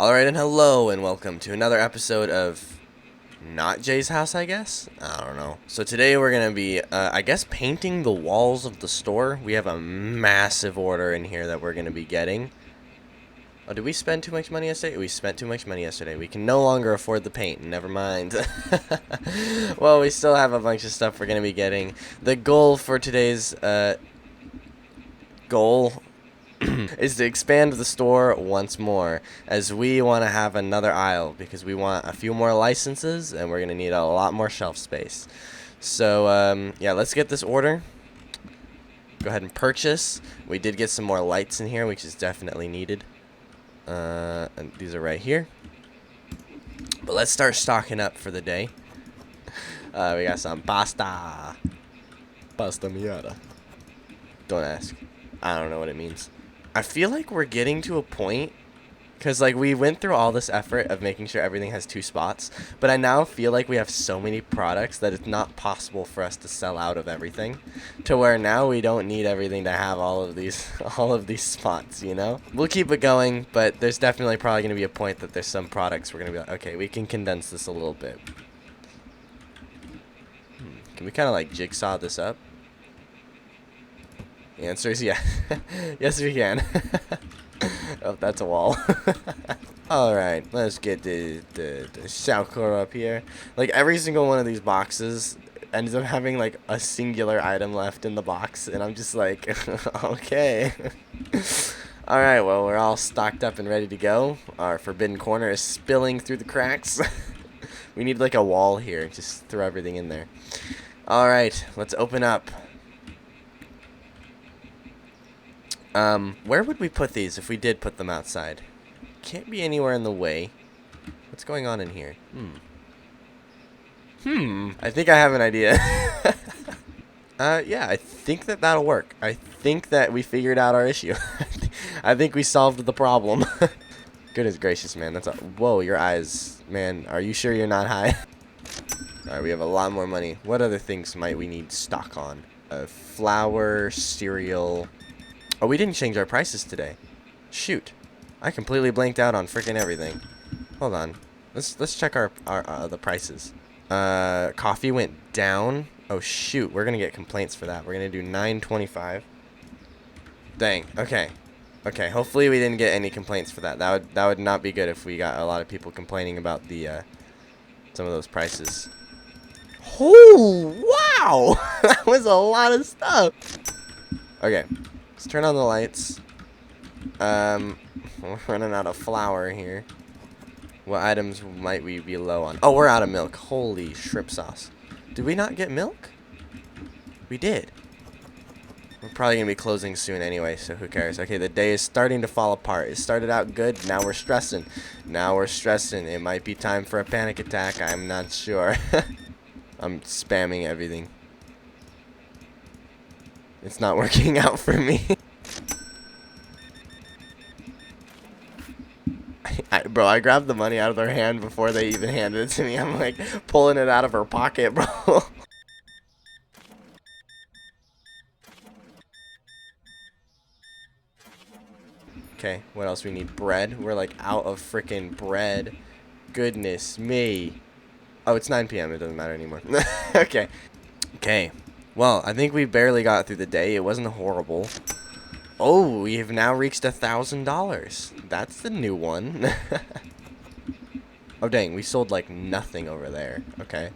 Alright, and hello, and welcome to another episode of not Jay's house, I guess? I don't know. So today we're going to be, I guess, painting the walls of the store. We have a massive order in here that we're going to be getting. Oh, did we spend too much money yesterday? We spent too much money yesterday. We can no longer afford the paint. Never mind. Well, we still have a bunch of stuff we're going to be getting. The goal for today's, goal is to expand the store once more, as we want to have another aisle because we want a few more licenses and we're going to need a lot more shelf space. So yeah, let's get this order. Go ahead and purchase. We did get some more lights in here, which is definitely needed. And these are right here. But let's start stocking up for the day. We got some pasta miata. Don't ask. I don't know what it means. I feel like we're getting to a point, because like we went through all this effort of making sure everything has 2 spots, but I now feel like we have so many products that it's not possible for us to sell out of everything, to where now we don't need everything to have all of these spots, you know? We'll keep it going, but there's definitely probably going to be a point that there's some products we're going to be like, okay, we can condense this a little bit. Can we kind of like jigsaw this up? The answer is yeah. Yes, we can. Oh, that's a wall. Alright, let's get the Shoutcore up here. Like, every single one of these boxes ends up having, like, a singular item left in the box. And I'm just like, okay. Alright, well, we're all stocked up and ready to go. Our Forbidden Corner is spilling through the cracks. We need, like, a wall here. Just throw everything in there. Alright, let's open up. Where would we put these if we did put them outside? Can't be anywhere in the way. What's going on in here? I think I have an idea. Yeah, I think that'll work. I think that we figured out our issue. I think we solved the problem. Goodness gracious, man. That's a... Whoa, your eyes. Man, are you sure you're not high? Alright, we have a lot more money. What other things might we need stock on? Flour, cereal... Oh, we didn't change our prices today. Shoot. I completely blanked out on freaking everything. Hold on. Let's check our the prices. Coffee went down. Oh shoot, we're gonna get complaints for that. We're gonna do $9.25. Dang. Okay. Okay. Hopefully we didn't get any complaints for that. That would not be good if we got a lot of people complaining about the some of those prices. Oh wow! That was a lot of stuff. Okay. Let's turn on the lights. We're running out of flour here. What items might we be low on? Oh, we're out of milk. Holy shrimp sauce. Did we not get milk? We did. We're probably going to be closing soon anyway, so who cares? Okay, the day is starting to fall apart. It started out good. Now we're stressing. Now we're stressing. It might be time for a panic attack. I'm not sure. I'm spamming everything. It's not working out for me. Bro, I grabbed the money out of their hand before they even handed it to me. I'm like pulling it out of her pocket, bro. Okay, what else we need? Bread. We're like out of freaking bread. Goodness me. Oh, it's 9 p.m. It doesn't matter anymore. Okay. Okay. Well, I think we barely got through the day. It wasn't horrible. Oh, we have now reached $1,000. That's the new one. Oh, dang. We sold, like, nothing over there. Okay.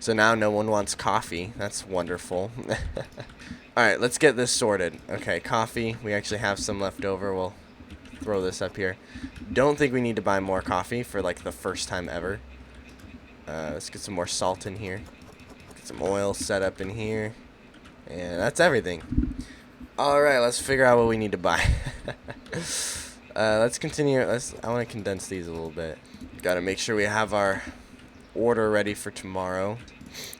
So now no one wants coffee. That's wonderful. Alright, let's get this sorted. Okay, coffee. We actually have some left over. We'll throw this up here. Don't think we need to buy more coffee for, like, the first time ever. Let's get some more salt in here. Get some oil set up in here. And that's everything. Alright, let's figure out what we need to buy. Let's continue. I want to condense these a little bit. Got to make sure we have our order ready for tomorrow.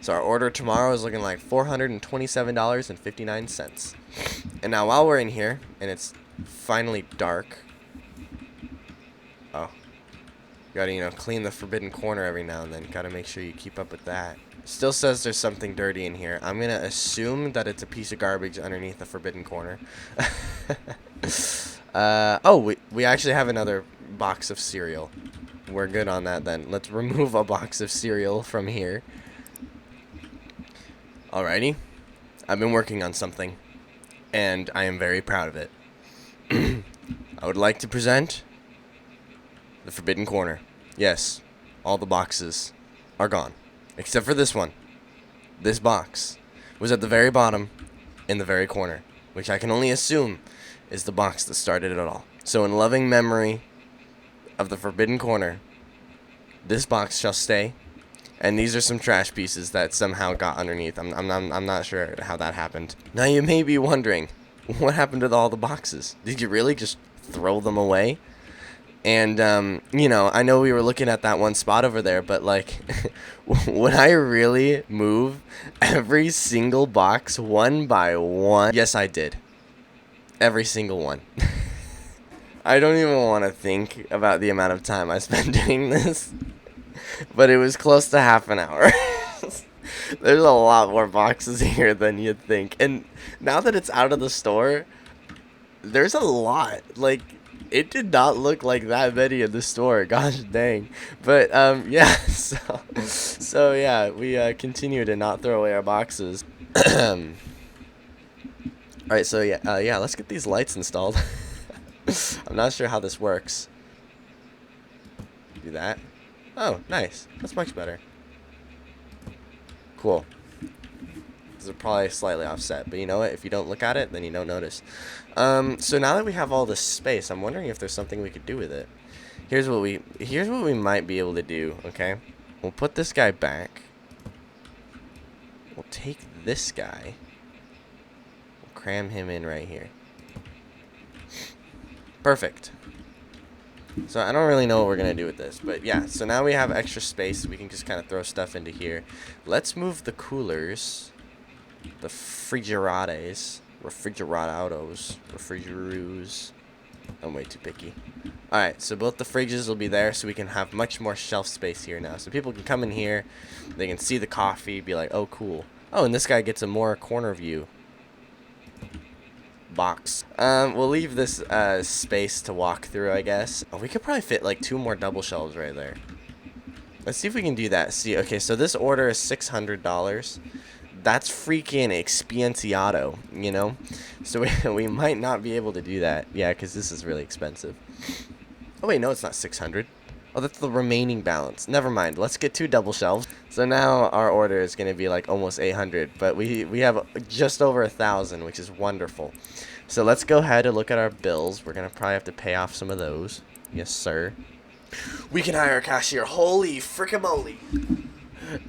So our order tomorrow is looking like $427.59. And now while we're in here, and it's finally dark. Oh. Gotta, clean the Forbidden Corner every now and then. Gotta make sure you keep up with that. Still says there's something dirty in here. I'm gonna assume that it's a piece of garbage underneath the Forbidden Corner. Oh, we actually have another box of cereal. We're good on that then. Let's remove a box of cereal from here. Alrighty. I've been working on something, and I am very proud of it. I would like to present the Forbidden Corner. Yes, all the boxes are gone, except for this one. This box was at the very bottom, in the very corner, which I can only assume is the box that started it all. So in loving memory of the Forbidden Corner, this box shall stay, and these are some trash pieces that somehow got underneath. I'm not sure how that happened. Now you may be wondering, what happened to all the boxes? Did you really just throw them away? And, you know, I know we were looking at that one spot over there, but, like, would I really move every single box one by one? Yes, I did. Every single one. I don't even want to think about the amount of time I spent doing this, but it was close to half an hour. There's a lot more boxes here than you'd think. And now that it's out of the store, there's a lot. Like, it did not look like that many in the store. Gosh dang. But, yeah. So yeah, we continue to not throw away our boxes. Alright, so yeah, let's get these lights installed. I'm not sure how this works. Do that. Oh, nice. That's much better. Cool. These are probably slightly offset, but you know what? If you don't look at it, then you don't notice. So now that we have all this space, I'm wondering if there's something we could do with it. Here's what we might be able to do, okay? We'll put this guy back. We'll take this guy. We'll cram him in right here. Perfect. So I don't really know what we're going to do with this, but yeah, so now we have extra space. We can just kind of throw stuff into here. Let's move the coolers, the refrigerados. I'm way too picky. Alright, so both the fridges will be there, so we can have much more shelf space here now. So people can come in here, they can see the coffee, be like, oh, cool. Oh, and this guy gets a more corner view box. We'll leave this space to walk through, I guess. Oh, we could probably fit like 2 more double shelves right there. Let's see if we can do that. See, okay, so this order is $600. That's freaking expensiado, you know? So we might not be able to do that. Yeah, because this is really expensive. Oh, wait, no, it's not 600. Oh, that's the remaining balance. Never mind. Let's get 2 double shelves. So now our order is going to be like almost 800, but we have just over 1,000, which is wonderful. So let's go ahead and look at our bills. We're going to probably have to pay off some of those. Yes, sir. We can hire a cashier. Holy frickamoly.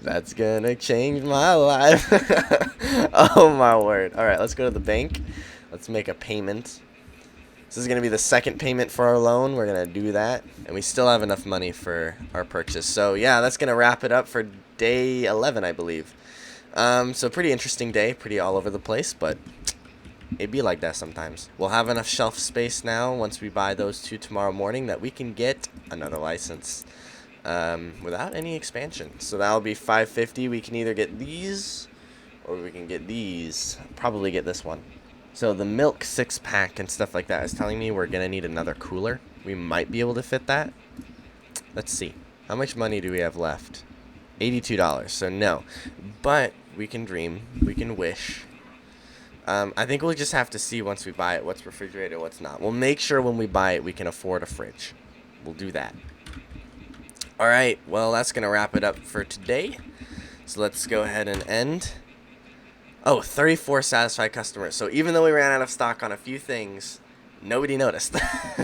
That's going to change my life. Oh, my word. All right, let's go to the bank. Let's make a payment. This is going to be the second payment for our loan. We're going to do that. And we still have enough money for our purchase. So, yeah, that's going to wrap it up for day 11, I believe. So, pretty interesting day. Pretty all over the place, but it'd be like that sometimes. We'll have enough shelf space now once we buy those 2 tomorrow morning that we can get another license without any expansion. So, that'll be $550. We can either get these or we can get these. Probably get this one. So the milk 6-pack and stuff like that is telling me we're going to need another cooler. We might be able to fit that. Let's see. How much money do we have left? $82. So no. But we can dream. We can wish. I think we'll just have to see once we buy it what's refrigerated, what's not. We'll make sure when we buy it we can afford a fridge. We'll do that. Alright. Well, that's going to wrap it up for today. So let's go ahead and end. Oh, 34 satisfied customers. So even though we ran out of stock on a few things, nobody noticed.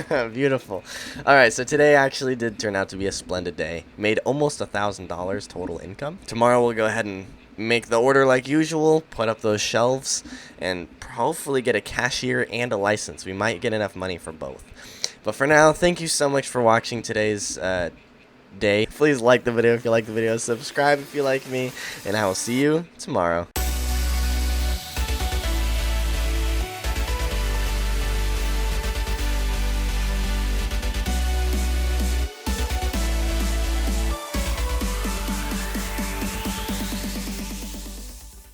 Beautiful. All right, so today actually did turn out to be a splendid day. Made almost $1,000 total income. Tomorrow we'll go ahead and make the order like usual, put up those shelves, and hopefully get a cashier and a license. We might get enough money for both. But for now, thank you so much for watching today's day. Please like the video if you like the video, subscribe if you like me, and I will see you tomorrow.